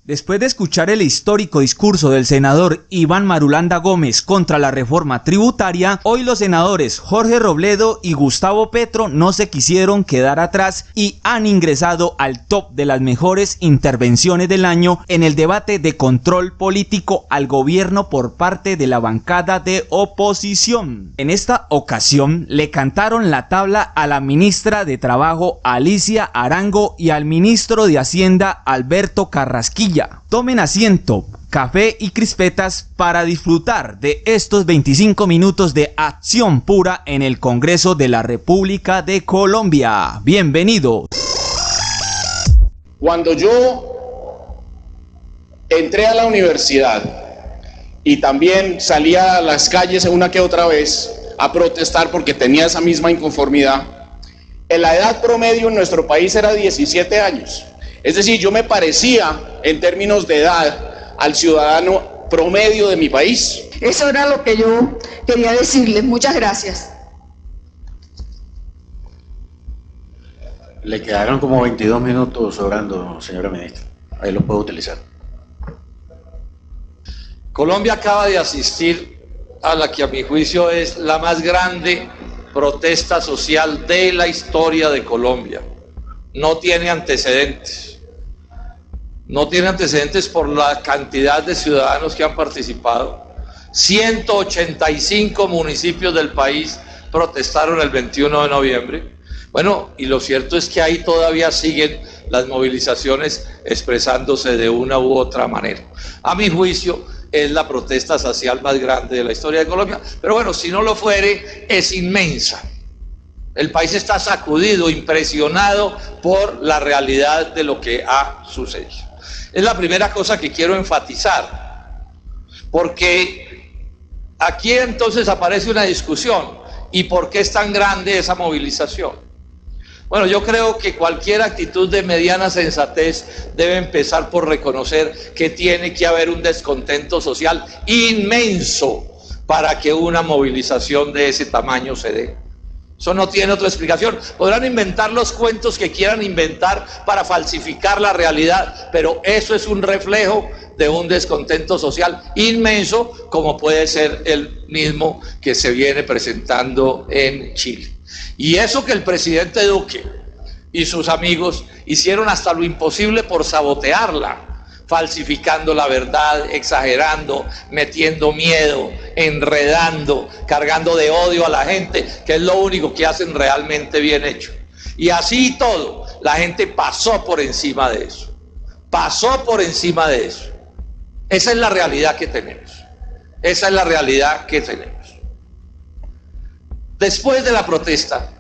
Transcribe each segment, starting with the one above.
Después de escuchar el histórico discurso del senador Iván Marulanda Gómez contra la reforma tributaria, hoy los senadores Jorge Robledo y Gustavo Petro no se quisieron quedar atrás y han ingresado al top de las mejores intervenciones del año en el debate de control político al gobierno por parte de la bancada de oposición. En esta ocasión le cantaron la tabla a la ministra de Trabajo Alicia Arango y al ministro de Hacienda Alberto Carrasquilla. Tomen asiento, café y crispetas para disfrutar de estos 25 minutos de acción pura en el Congreso de la República de Colombia. Bienvenidos. Cuando yo entré a la universidad y también salía a las calles una que otra vez a protestar porque tenía esa misma inconformidad, la edad promedio en nuestro país era 17 años. Es decir, yo me parecía en términos de edad al ciudadano promedio de mi país. Eso era lo que yo quería decirles. Muchas gracias. Le quedaron como 22 minutos sobrando, señora ministra. Ahí lo puedo utilizar. Colombia acaba de asistir a la que a mi juicio es la más grande protesta social de la historia de Colombia. No tiene antecedentes. No tiene antecedentes por la cantidad de ciudadanos que han participado. 185 municipios del país protestaron el 21 de noviembre. Bueno, y lo cierto es que ahí todavía siguen las movilizaciones expresándose de una u otra manera. A mi juicio, es la protesta social más grande de la historia de Colombia. Pero bueno, si no lo fuere, es inmensa. El país está sacudido, impresionado por la realidad de lo que ha sucedido. Es la primera cosa que quiero enfatizar, porque aquí entonces aparece una discusión. ¿Y por qué es tan grande esa movilización? Bueno, yo creo que cualquier actitud de mediana sensatez debe empezar por reconocer que tiene que haber un descontento social inmenso para que una movilización de ese tamaño se dé. Eso no tiene otra explicación. Podrán inventar los cuentos que quieran inventar para falsificar la realidad, pero eso es un reflejo de un descontento social inmenso, como puede ser el mismo que se viene presentando en Chile. Y eso que el presidente Duque y sus amigos hicieron hasta lo imposible por sabotearla, falsificando la verdad, exagerando, metiendo miedo, enredando, cargando de odio a la gente, que es lo único que hacen realmente bien hecho. Y así y todo, la gente pasó por encima de eso. Pasó por encima de eso. Esa es la realidad que tenemos. Esa es la realidad que tenemos. Después de la protesta,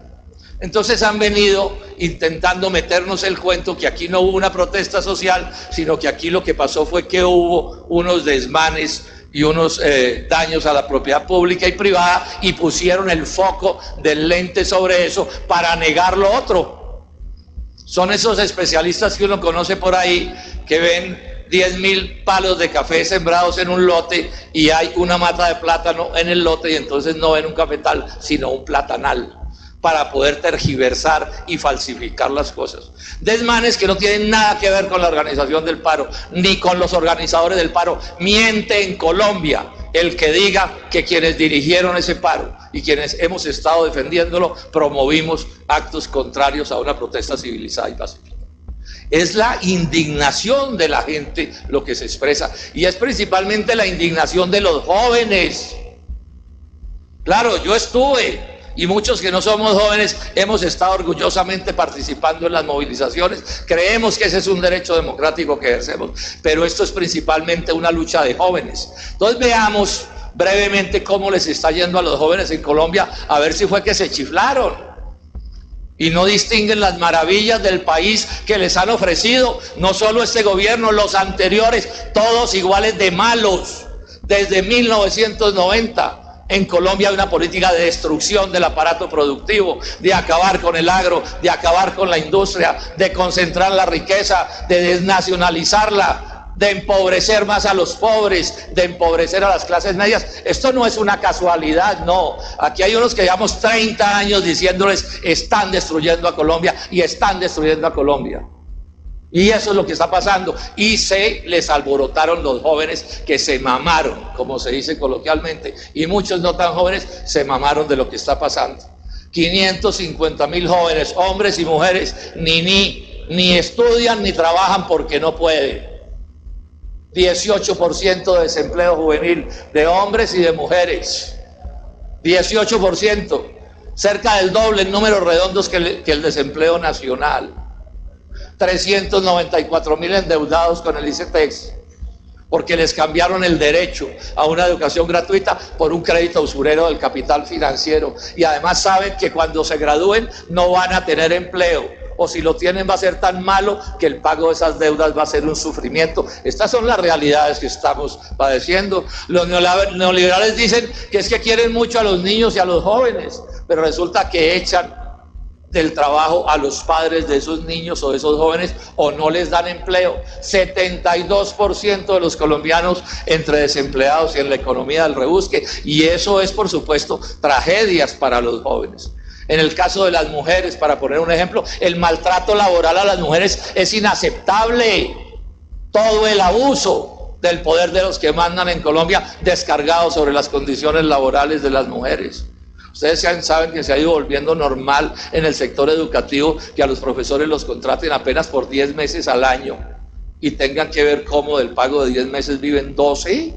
entonces han venido intentando meternos el cuento que aquí no hubo una protesta social, sino que aquí lo que pasó fue que hubo unos desmanes y unos daños a la propiedad pública y privada, y pusieron el foco del lente sobre eso para negar lo otro. Son esos especialistas que uno conoce por ahí, que ven 10.000 palos de café sembrados en un lote y hay una mata de plátano en el lote, y entonces no ven un cafetal sino un platanal, para poder tergiversar y falsificar las cosas. Desmanes que no tienen nada que ver con la organización del paro, ni con los organizadores del paro. Miente en Colombia el que diga que quienes dirigieron ese paro y quienes hemos estado defendiéndolo promovimos actos contrarios a una protesta civilizada y pacífica. Es la indignación de la gente lo que se expresa, y es principalmente la indignación de los jóvenes. Claro, yo estuve, y muchos que no somos jóvenes hemos estado orgullosamente participando en las movilizaciones. Creemos que ese es un derecho democrático que ejercemos, pero esto es principalmente una lucha de jóvenes. Entonces veamos brevemente cómo les está yendo a los jóvenes en Colombia, a ver si fue que se chiflaron y no distinguen las maravillas del país que les han ofrecido, no solo este gobierno, los anteriores, todos iguales de malos. Desde 1990 en Colombia hay una política de destrucción del aparato productivo, de acabar con el agro, de acabar con la industria, de concentrar la riqueza, de desnacionalizarla, de empobrecer más a los pobres, de empobrecer a las clases medias. Esto no es una casualidad, no. Aquí hay unos que llevamos 30 años diciéndoles: están destruyendo a Colombia y están destruyendo a Colombia. Y eso es lo que está pasando. Y se les alborotaron los jóvenes que se mamaron, como se dice coloquialmente. Y muchos no tan jóvenes se mamaron de lo que está pasando. 550.000 jóvenes, hombres y mujeres, ni estudian ni trabajan porque no pueden. 18% de desempleo juvenil de hombres y de mujeres. 18%. Cerca del doble en números redondos que el desempleo nacional. 394.000 endeudados con el ICETEX, porque les cambiaron el derecho a una educación gratuita por un crédito usurero del capital financiero. Y además saben que cuando se gradúen no van a tener empleo, o si lo tienen va a ser tan malo que el pago de esas deudas va a ser un sufrimiento. Estas son las realidades que estamos padeciendo. Los neoliberales dicen que es que quieren mucho a los niños y a los jóvenes, pero resulta que echan del trabajo a los padres de esos niños o de esos jóvenes, o no les dan empleo. 72% de los colombianos entre desempleados y en la economía del rebusque, y eso es, por supuesto, tragedias para los jóvenes. En el caso de las mujeres, para poner un ejemplo, el maltrato laboral a las mujeres es inaceptable. Todo el abuso del poder de los que mandan en Colombia descargado sobre las condiciones laborales de las mujeres. Ustedes saben que se ha ido volviendo normal en el sector educativo que a los profesores los contraten apenas por 10 meses al año y tengan que ver cómo del pago de 10 meses viven 12.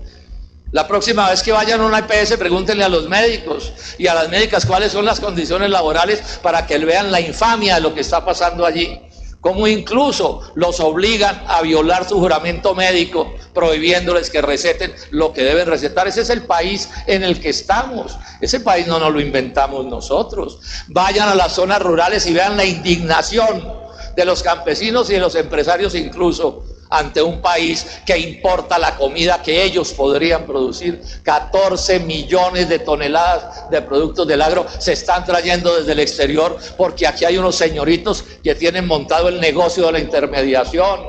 La próxima vez que vayan a una EPS, pregúntenle a los médicos y a las médicas cuáles son las condiciones laborales para que vean la infamia de lo que está pasando allí. Cómo incluso los obligan a violar su juramento médico, prohibiéndoles que receten lo que deben recetar. Ese es el país en el que estamos. Ese país no nos lo inventamos nosotros. Vayan a las zonas rurales y vean la indignación de los campesinos y de los empresarios incluso ante un país que importa la comida que ellos podrían producir. 14 millones de toneladas de productos del agro se están trayendo desde el exterior porque aquí hay unos señoritos que tienen montado el negocio de la intermediación.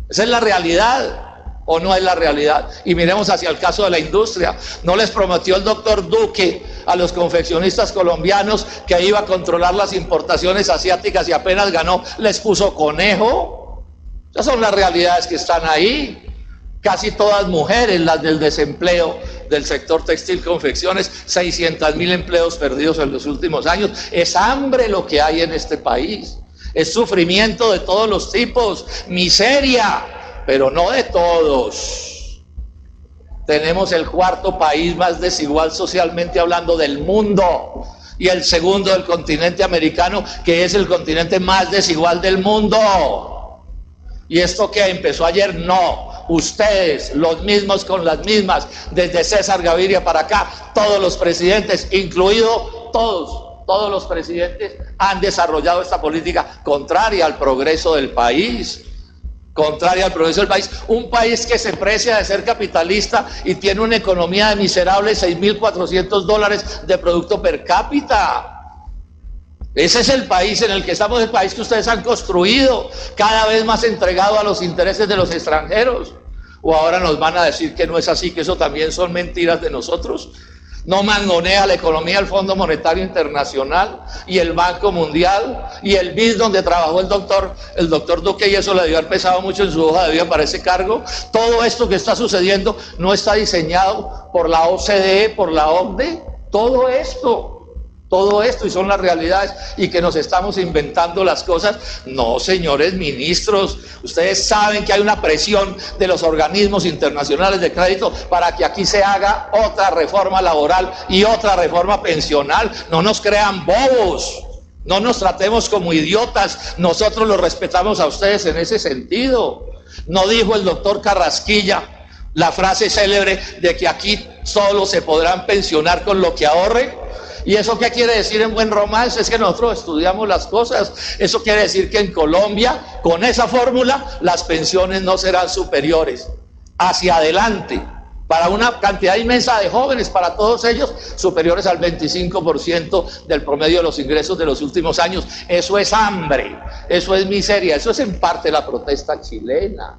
Esa es la realidad. ¿O no es la realidad? Y miremos hacia el caso de la industria. ¿No les prometió el doctor Duque a los confeccionistas colombianos que iba a controlar las importaciones asiáticas y apenas ganó les puso conejo? Esas son las realidades que están ahí. Casi todas mujeres, las del desempleo del sector textil confecciones, 600.000 empleos perdidos en los últimos años. Es hambre lo que hay en este país. Es sufrimiento de todos los tipos, miseria, pero no de todos. Tenemos el cuarto país más desigual socialmente hablando del mundo y el segundo del continente americano, que es el continente más desigual del mundo. ¿Y esto que empezó ayer? No. Ustedes, los mismos con las mismas, desde César Gaviria para acá, todos los presidentes, incluido todos los presidentes, han desarrollado esta política contraria al progreso del país. Contraria al progreso del país, un país que se precia de ser capitalista y tiene una economía de miserables $6.400 de producto per cápita. Ese es el país en el que estamos, el país que ustedes han construido, cada vez más entregado a los intereses de los extranjeros. O ahora nos van a decir que no es así, que eso también son mentiras de nosotros. No mangonea la economía el Fondo Monetario Internacional y el Banco Mundial y el BID donde trabajó el doctor Duque, y eso le debió haber pesado mucho en su hoja de vida para ese cargo. Todo esto que está sucediendo no está diseñado por la OCDE, por la OCDE. Todo esto, y son las realidades, y que nos estamos inventando las cosas. No, señores ministros, ustedes saben que hay una presión de los organismos internacionales de crédito para que aquí se haga otra reforma laboral y otra reforma pensional. No nos crean bobos, no nos tratemos como idiotas, nosotros los respetamos a ustedes en ese sentido. ¿No dijo el doctor Carrasquilla la frase célebre de que aquí solo se podrán pensionar con lo que ahorren? ¿Y eso qué quiere decir en buen romance? Es que nosotros estudiamos las cosas. Eso quiere decir que en Colombia, con esa fórmula, las pensiones no serán superiores. Hacia adelante, para una cantidad inmensa de jóvenes, para todos ellos, superiores al 25% del promedio de los ingresos de los últimos años. Eso es hambre, eso es miseria, eso es en parte la protesta chilena.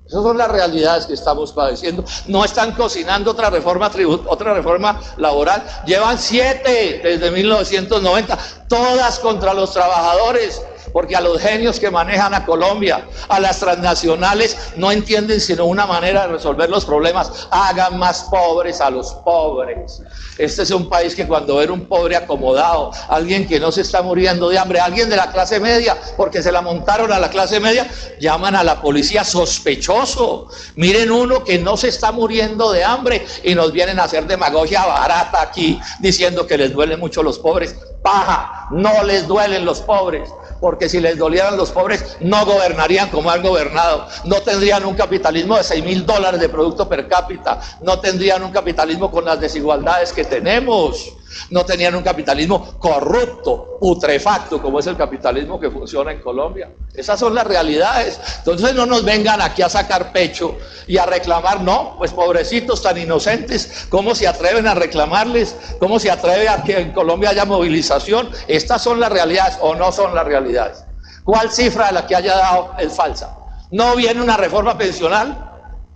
Esas son las realidades que estamos padeciendo. No están cocinando otra reforma laboral. Llevan 7 desde 1990, todas contra los trabajadores. porque a los genios que manejan a Colombia, a las transnacionales, no entienden sino una manera de resolver los problemas: hagan más pobres a los pobres. Este es un país que cuando era un pobre acomodado, alguien que no se está muriendo de hambre, alguien de la clase media, porque se la montaron a la clase media, llaman a la policía sospechoso. Miren uno que no se está muriendo de hambre y nos vienen a hacer demagogia barata aquí, diciendo que les duelen mucho los pobres. Paja, no les duelen los pobres, porque si les dolieran los pobres no gobernarían como han gobernado, no tendrían un capitalismo de $6.000 de producto per cápita, no tendrían un capitalismo con las desigualdades que tenemos, no tenían un capitalismo corrupto, putrefacto, como es el capitalismo que funciona en Colombia. Esas son las realidades. Entonces no nos vengan aquí a sacar pecho y a reclamar, no, pues pobrecitos tan inocentes, ¿cómo se atreven a reclamarles? ¿Cómo se atreve a que en Colombia haya movilización? Estas son las realidades o no son las realidades. ¿Cuál cifra de la que haya dado es falsa? ¿No viene una reforma pensional?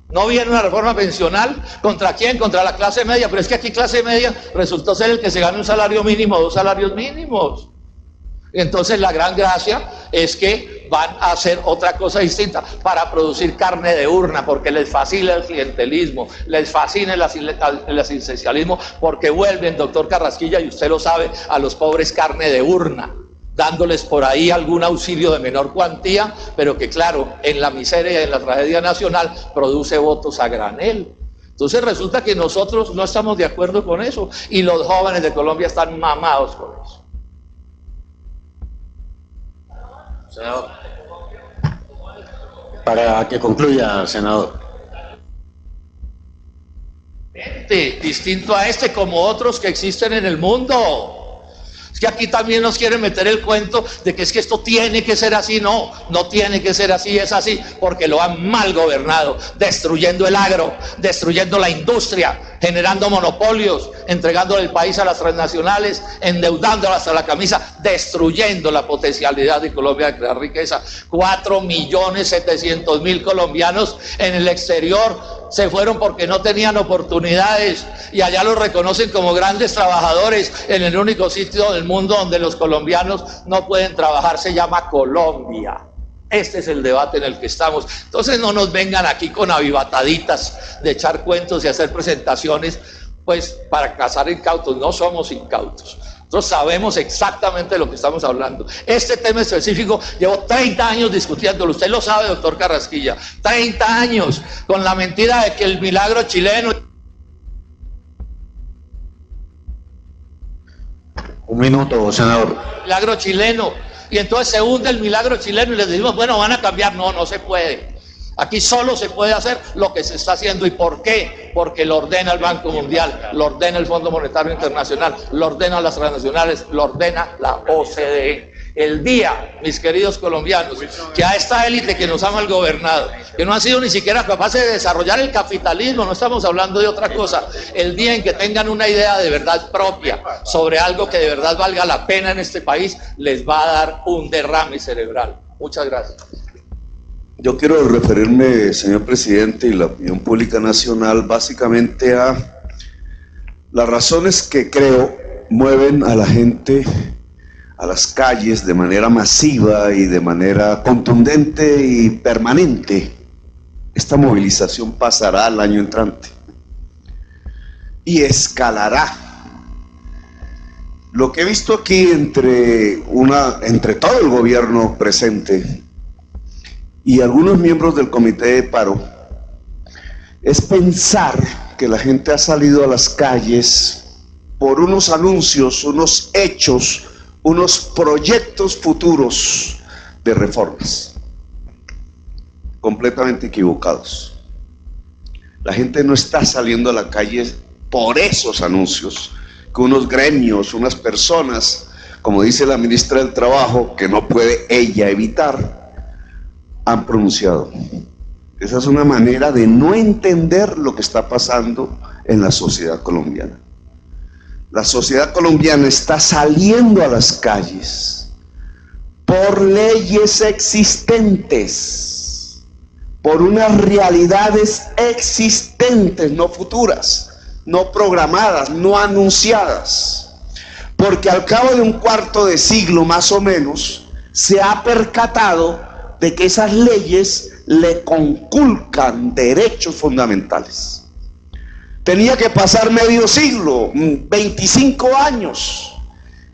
¿No viene una reforma pensional? ¿Contra quién? Contra la clase media. Pero es que aquí clase media resultó ser el que se gana un salario mínimo, 2 salarios mínimos. Entonces la gran gracia es que van a hacer otra cosa distinta para producir carne de urna, porque les fascina el clientelismo, les fascina el asistencialismo, porque vuelven, doctor Carrasquilla, y usted lo sabe, a los pobres carne de urna, dándoles por ahí algún auxilio de menor cuantía, pero que claro, en la miseria y en la tragedia nacional produce votos a granel. Entonces resulta que nosotros no estamos de acuerdo con eso y los jóvenes de Colombia están mamados con eso. Senador, para que concluya, senador. Distinto a este, como otros que existen en el mundo. Es que aquí también nos quieren meter el cuento de que es que esto tiene que ser así. No, no tiene que ser así, es así porque lo han mal gobernado, destruyendo el agro, destruyendo la industria, generando monopolios, entregando el país a las transnacionales, endeudándolas hasta la camisa, destruyendo la potencialidad de Colombia de crear riqueza. 4.700.000 colombianos en el exterior se fueron porque no tenían oportunidades y allá los reconocen como grandes trabajadores. En el único sitio del mundo donde los colombianos no pueden trabajar se llama Colombia. Este es el debate en el que estamos. Entonces no nos vengan aquí con avivataditas de echar cuentos y hacer presentaciones pues para cazar incautos. No somos incautos. Nosotros sabemos exactamente de lo que estamos hablando. Este tema específico llevo 30 años discutiéndolo. Usted lo sabe, doctor Carrasquilla. 30 años con la mentira de que el milagro chileno... Un minuto, senador. Milagro chileno. Y entonces se hunde el milagro chileno y les decimos, bueno, van a cambiar. No, no se puede. Aquí solo se puede hacer lo que se está haciendo. ¿Y por qué? Porque lo ordena el Banco Mundial, lo ordena el Fondo Monetario Internacional, lo ordenan las transnacionales, lo ordena la OCDE. El día, mis queridos colombianos, que a esta élite que nos ha mal gobernado, que no han sido ni siquiera capaces de desarrollar el capitalismo, no estamos hablando de otra cosa, el día en que tengan una idea de verdad propia sobre algo que de verdad valga la pena en este país, les va a dar un derrame cerebral. Muchas gracias. Yo quiero referirme, señor presidente, y la opinión pública nacional, básicamente a las razones que creo mueven a la gente a las calles de manera masiva y de manera contundente y permanente. Esta movilización pasará el año entrante y escalará. Lo que he visto aquí entre todo el gobierno presente y algunos miembros del comité de paro es pensar que la gente ha salido a las calles por unos anuncios, unos hechos, unos proyectos futuros de reformas. Completamente equivocados. La gente no está saliendo a la calle por esos anuncios que unos gremios, unas personas, como dice la ministra del Trabajo, que no puede ella evitar, han pronunciado. Esa es una manera de no entender lo que está pasando en la sociedad colombiana. La sociedad colombiana está saliendo a las calles por leyes existentes, por unas realidades existentes, no futuras, no programadas, no anunciadas. Porque al cabo de un cuarto de siglo más o menos, se ha percatado de que esas leyes le conculcan derechos fundamentales. Tenía que pasar medio siglo, 25 años.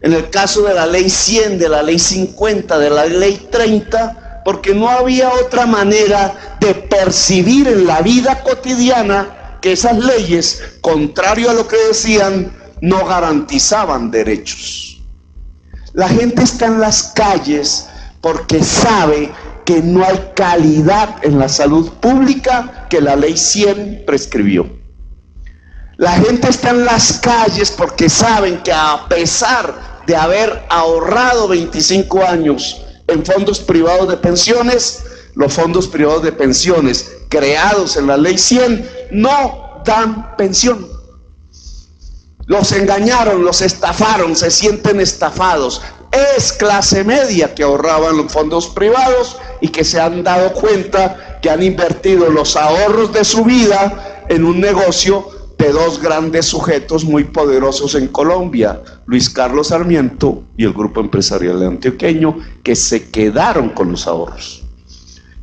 En el caso de la ley 100, de la ley 50, de la ley 30, porque no había otra manera de percibir en la vida cotidiana que esas leyes, contrario a lo que decían, no garantizaban derechos. La gente está en las calles porque sabe que no hay calidad en la salud pública que la ley 100 prescribió. La gente está en las calles porque saben que a pesar de haber ahorrado 25 años en fondos privados de pensiones, los fondos privados de pensiones creados en la ley 100 no dan pensión. Los engañaron, los estafaron, se sienten estafados. Es clase media que ahorraba en los fondos privados y que se han dado cuenta que han invertido los ahorros de su vida en un negocio de dos grandes sujetos muy poderosos en Colombia, Luis Carlos Sarmiento y el Grupo Empresarial Antioqueño, que se quedaron con los ahorros,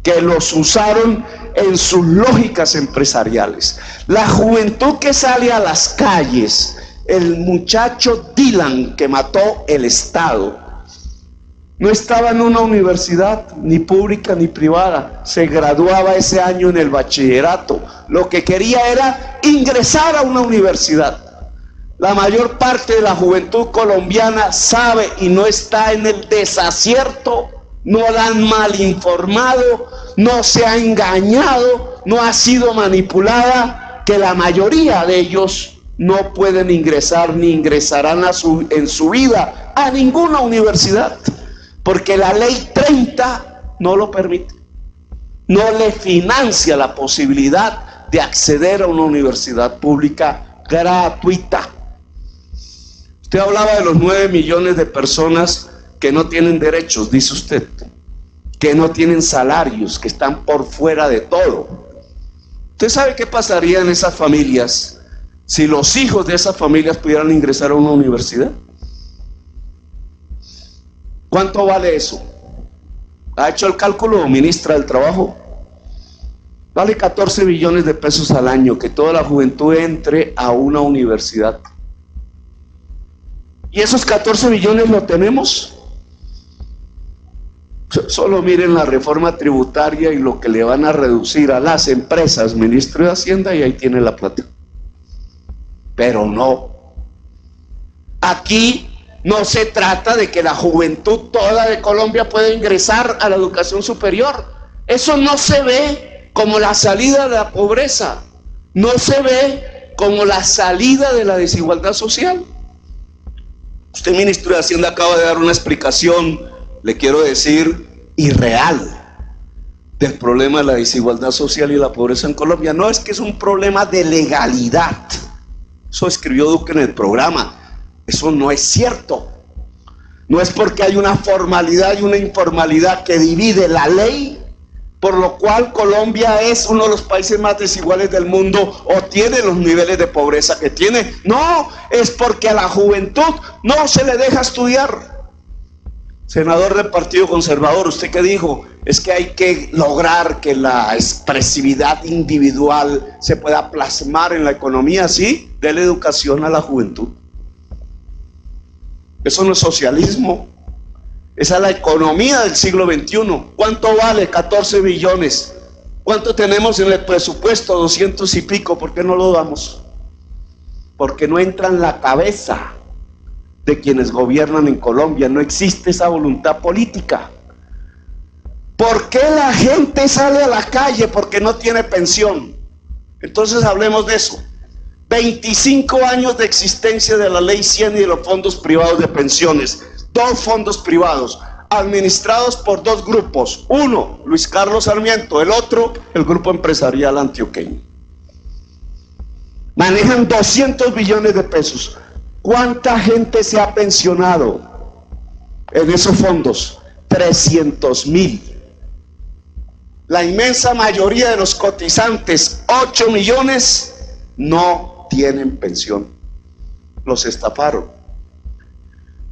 que los usaron en sus lógicas empresariales. La juventud que sale a las calles, el muchacho Dylan que mató el Estado, no estaba en una universidad ni pública ni privada, se graduaba ese año en el bachillerato, lo que quería era ingresar a una universidad. La mayor parte de la juventud colombiana sabe y no está en el desacierto, no la han mal informado, no se ha engañado, no ha sido manipulada, que la mayoría de ellos no pueden ingresar ni ingresarán en su vida a ninguna universidad, porque la ley 30 no lo permite, no le financia la posibilidad de acceder a una universidad pública gratuita. Usted hablaba de los 9 millones de personas que no tienen derechos, dice usted, que no tienen salarios, que están por fuera de todo. ¿Usted sabe qué pasaría en esas familias si los hijos de esas familias pudieran ingresar a una universidad? ¿Cuánto vale eso? ¿Ha hecho el cálculo, ministra del Trabajo? Vale 14 billones de pesos al año que toda la juventud entre a una universidad. ¿Y esos 14 billones lo tenemos? Solo miren la reforma tributaria y lo que le van a reducir a las empresas, ministro de Hacienda, y ahí tiene la plata. Pero no. Aquí no se trata de que la juventud toda de Colombia pueda ingresar a la educación superior. Eso no se ve como la salida de la pobreza. No se ve como la salida de la desigualdad social. Usted, ministro de Hacienda, acaba de dar una explicación, le quiero decir, irreal, del problema de la desigualdad social y la pobreza en Colombia. No es que es un problema de legalidad. Eso escribió Duque en el programa. Eso no es cierto. No es porque hay una formalidad y una informalidad que divide la ley, por lo cual Colombia es uno de los países más desiguales del mundo o tiene los niveles de pobreza que tiene. No, es porque a la juventud no se le deja estudiar. Senador del Partido Conservador, ¿usted qué dijo? Es que hay que lograr que la expresividad individual se pueda plasmar en la economía, ¿sí? Dele educación a la juventud. Eso no es socialismo. Esa es la economía del siglo XXI. ¿Cuánto vale? 14 billones. ¿Cuánto tenemos en el presupuesto? 200 y pico. ¿Por qué no lo damos? Porque no entra en la cabeza de quienes gobiernan en Colombia. No existe esa voluntad política. ¿Por qué la gente sale a la calle? Porque no tiene pensión. Entonces hablemos de eso. 25 años de existencia de la ley 100 y de los fondos privados de pensiones. 2 fondos privados administrados por 2 grupos. Uno, Luis Carlos Sarmiento. El otro, el Grupo Empresarial Antioqueño. Manejan 200 billones de pesos. ¿Cuánta gente se ha pensionado en esos fondos? 300.000. La inmensa mayoría de los cotizantes, 8 millones, no tienen pensión. Los estafaron.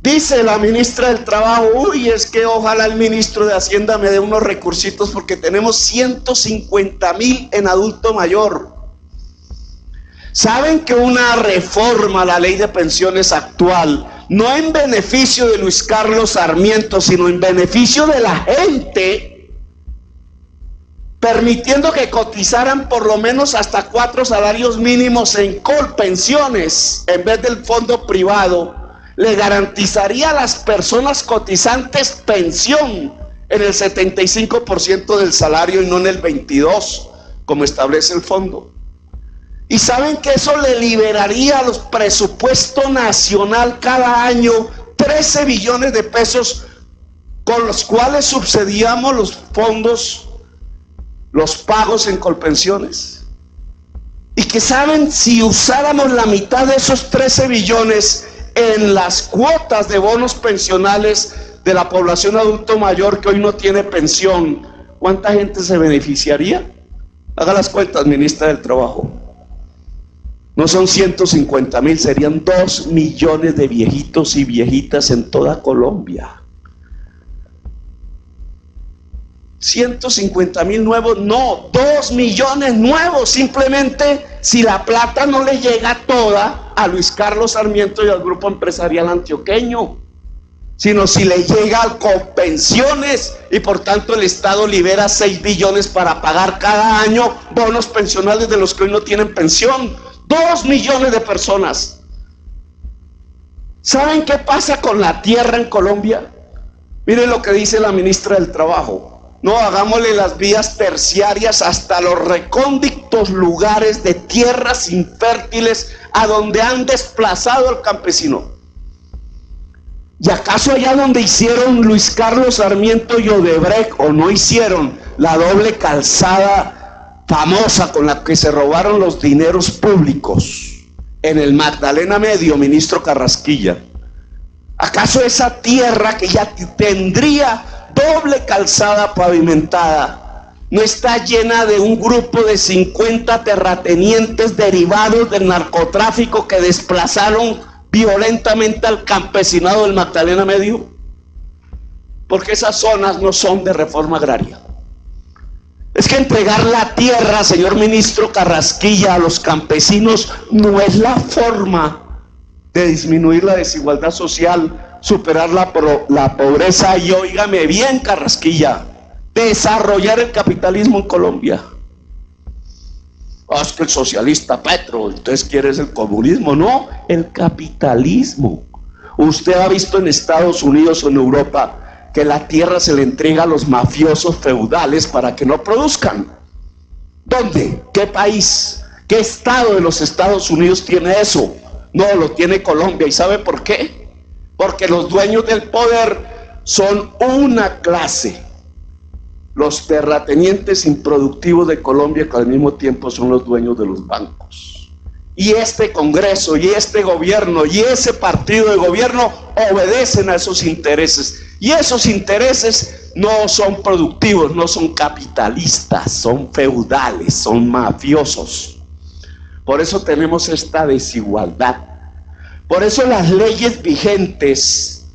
Dice la ministra del Trabajo, uy, es que ojalá el ministro de Hacienda me dé unos recursitos porque tenemos 150.000 en adulto mayor. ¿Saben que una reforma a la ley de pensiones actual, no en beneficio de Luis Carlos Sarmiento, sino en beneficio de la gente, permitiendo que cotizaran por lo menos hasta 4 salarios mínimos en Colpensiones en vez del fondo privado, le garantizaría a las personas cotizantes pensión en el 75% del salario y no en el 22%, como establece el fondo? Y saben que eso le liberaría a los presupuesto nacional cada año 13 billones de pesos, con los cuales subsidiamos los fondos, los pagos en Colpensiones. Y que saben, si usáramos la mitad de esos 13 billones en las cuotas de bonos pensionales de la población adulto mayor que hoy no tiene pensión, ¿cuánta gente se beneficiaría? Haga las cuentas, ministra del Trabajo. No son 150.000, serían 2 millones de viejitos y viejitas en toda Colombia. 150.000 nuevos, no, 2 millones nuevos, simplemente si la plata no le llega toda a Luis Carlos Sarmiento y al grupo empresarial antioqueño, sino si le llega a Colpensiones y por tanto el Estado libera 6 billones para pagar cada año bonos pensionales de los que hoy no tienen pensión. 2 millones de personas. ¿Saben qué pasa con la tierra en Colombia? Miren lo que dice la ministra del Trabajo. No, hagámosle las vías terciarias hasta los recónditos lugares de tierras infértiles a donde han desplazado al campesino. ¿Y acaso allá donde hicieron Luis Carlos Sarmiento y Odebrecht, o no hicieron la doble calzada famosa con la que se robaron los dineros públicos en el Magdalena Medio, ministro Carrasquilla? ¿Acaso esa tierra que ya tendría doble calzada pavimentada no está llena de un grupo de 50 terratenientes derivados del narcotráfico que desplazaron violentamente al campesinado del Magdalena Medio? Porque esas zonas no son de reforma agraria. Es que entregar la tierra, señor ministro Carrasquilla, a los campesinos no es la forma de disminuir la desigualdad social, superar la pobreza y, óigame bien, Carrasquilla, desarrollar el capitalismo en Colombia. Es que el socialista Petro, entonces quieres el comunismo. No, el capitalismo. Usted ha visto en Estados Unidos o en Europa que la tierra se le entrega a los mafiosos feudales para que no produzcan. ¿Dónde? ¿Qué país? ¿Qué estado de los Estados Unidos tiene eso? No, lo tiene Colombia. ¿Y sabe por qué? Porque los dueños del poder son una clase, los terratenientes improductivos de Colombia, que al mismo tiempo son los dueños de los bancos. Y este Congreso, y este gobierno, y ese partido de gobierno obedecen a esos intereses. Y esos intereses no son productivos, no son capitalistas, son feudales, son mafiosos. Por eso tenemos esta desigualdad. Por eso las leyes vigentes,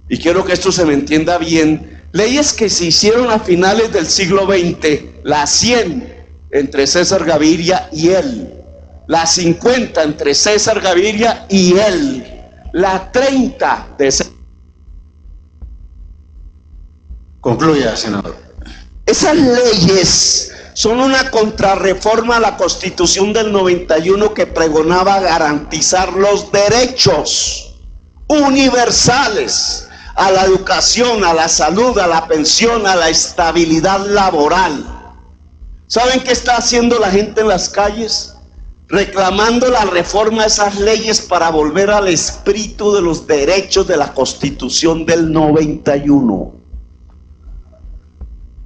y quiero que esto se me entienda bien, leyes que se hicieron a finales del siglo XX, la 100 entre César Gaviria y él, la 50 entre César Gaviria y él, la 30 de César. Concluya, senador. Esas leyes son una contrarreforma a la Constitución del 91 que pregonaba garantizar los derechos universales a la educación, a la salud, a la pensión, a la estabilidad laboral. ¿Saben qué está haciendo la gente en las calles? Reclamando la reforma de esas leyes para volver al espíritu de los derechos de la Constitución del 91.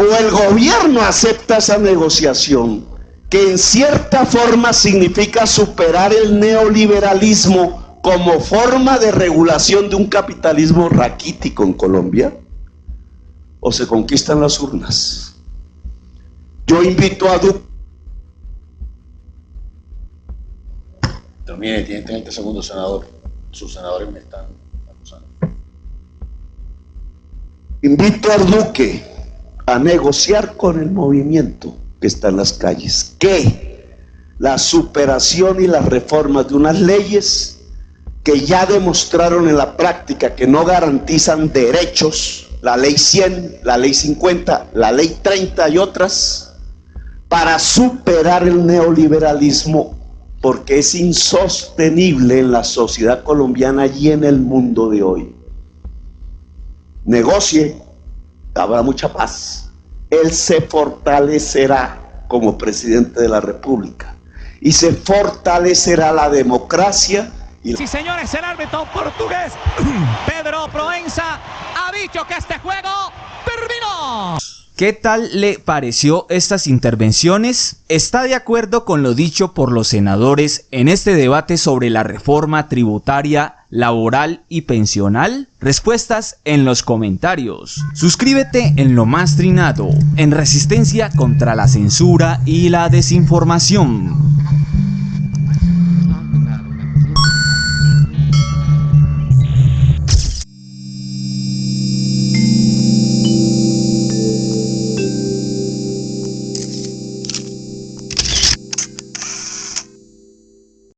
O el gobierno acepta esa negociación, que en cierta forma significa superar el neoliberalismo como forma de regulación de un capitalismo raquítico en Colombia, o se conquistan las urnas. Yo invito a Termine, tiene 30 segundos, senador. Sus senadores me están acusando. Invito al Duque a negociar con el movimiento que está en las calles, que la superación y las reformas de unas leyes que ya demostraron en la práctica que no garantizan derechos, la ley 100, la ley 50, la ley 30 y otras, para superar el neoliberalismo, porque es insostenible en la sociedad colombiana y en el mundo de hoy. Negocie, habrá mucha paz. Él se fortalecerá como presidente de la República y se fortalecerá la democracia. Sí, señores, el árbitro portugués Pedro Proença ha dicho que este juego terminó. ¿Qué tal le pareció estas intervenciones? ¿Está de acuerdo con lo dicho por los senadores en este debate sobre la reforma tributaria, laboral y pensional? Respuestas en los comentarios. Suscríbete en Lo Más Trinado, en resistencia contra la censura y la desinformación.